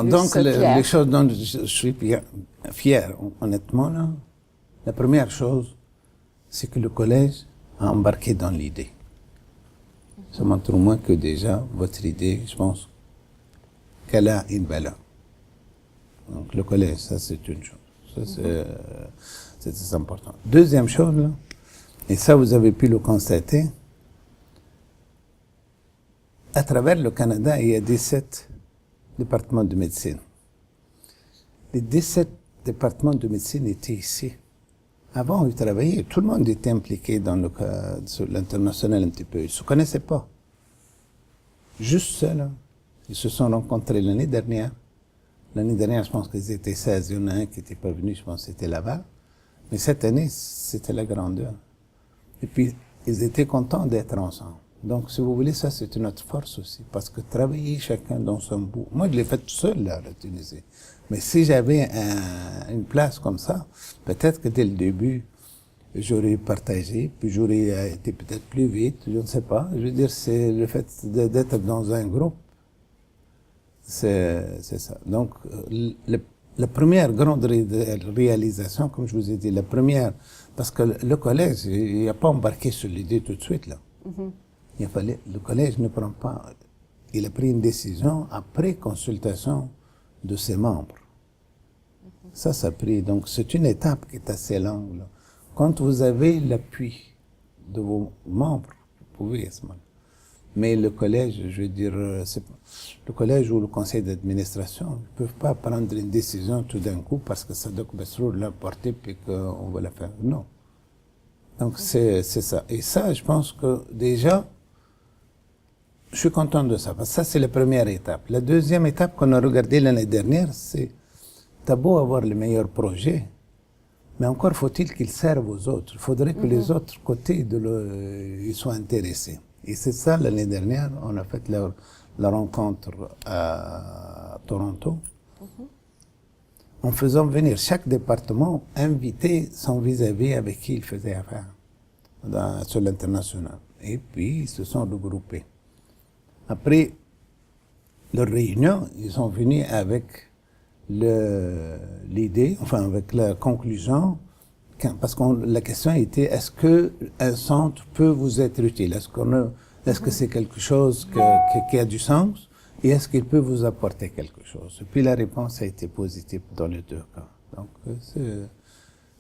Donc, les choses dont je suis fier, honnêtement, là, la première chose, c'est que le collège a embarqué dans l'idée. Ça montre au moins que déjà, votre idée, je pense qu'elle a une valeur. Donc, le collège, ça, c'est une chose. Ça, c'est très important. Deuxième chose, là, et ça, vous avez pu le constater, à travers le Canada, il y a 17 départements de médecine. Les 17 départements de médecine étaient ici. Avant, ils travaillaient. Tout le monde était impliqué dans le cas sur l'international un petit peu. Ils ne se connaissaient pas. Juste ça, là. Ils se sont rencontrés l'année dernière. L'année dernière, je pense qu'ils étaient 16. Il y en a un qui n'était pas venu, je pense que c'était Laval. Mais cette année, c'était la grandeur. Et puis, ils étaient contents d'être ensemble. Donc, si vous voulez, ça, c'est notre force aussi. Parce que travailler chacun dans son bout. Moi, je l'ai fait tout seul, là, à la Tunisie. Mais si j'avais une place comme ça, peut-être que dès le début, j'aurais partagé, puis j'aurais été peut-être plus vite, je ne sais pas. Je veux dire, c'est le fait d'être dans un groupe. C'est ça. Donc, la première grande réalisation, comme je vous ai dit, la première, parce que le collège, il n'a pas embarqué sur l'idée tout de suite, là. Il fallait, le collège ne prend pas, il a pris une décision après consultation de ses membres. Ça a pris, donc c'est une étape qui est assez longue, là. Quand vous avez l'appui de vos membres, vous pouvez à ce moment-là. Mais le collège, je veux dire, le collège ou le conseil d'administration ne peuvent pas prendre une décision tout d'un coup parce que Sadok Besrour l'a porté puis qu'on va la faire. Non. Donc c'est ça. Et ça, je pense que déjà, je suis content de ça, parce que ça, c'est la première étape. La deuxième étape qu'on a regardée l'année dernière, c'est, t'as beau avoir les meilleurs projets, mais encore faut-il qu'ils servent aux autres. Il faudrait que les autres côtés ils soient intéressés. Et c'est ça, l'année dernière, on a fait la rencontre à Toronto, en faisant venir chaque département inviter son vis-à-vis avec qui il faisait affaire sur l'international. Et puis, ils se sont regroupés. Après leur réunion, ils sont venus avec l'idée, enfin avec la conclusion, parce que la question était, est-ce qu'un centre peut vous être utile? Est-ce que c'est quelque chose qui a du sens? Et est-ce qu'il peut vous apporter quelque chose? Et puis la réponse a été positive dans les deux cas. Donc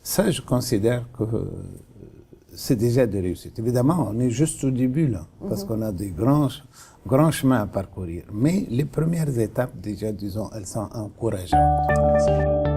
ça, je considère que c'est déjà de réussite. Évidemment, on est juste au début là, parce qu'on a des grands chemins à parcourir. Mais les premières étapes, déjà, disons, elles sont encourageantes.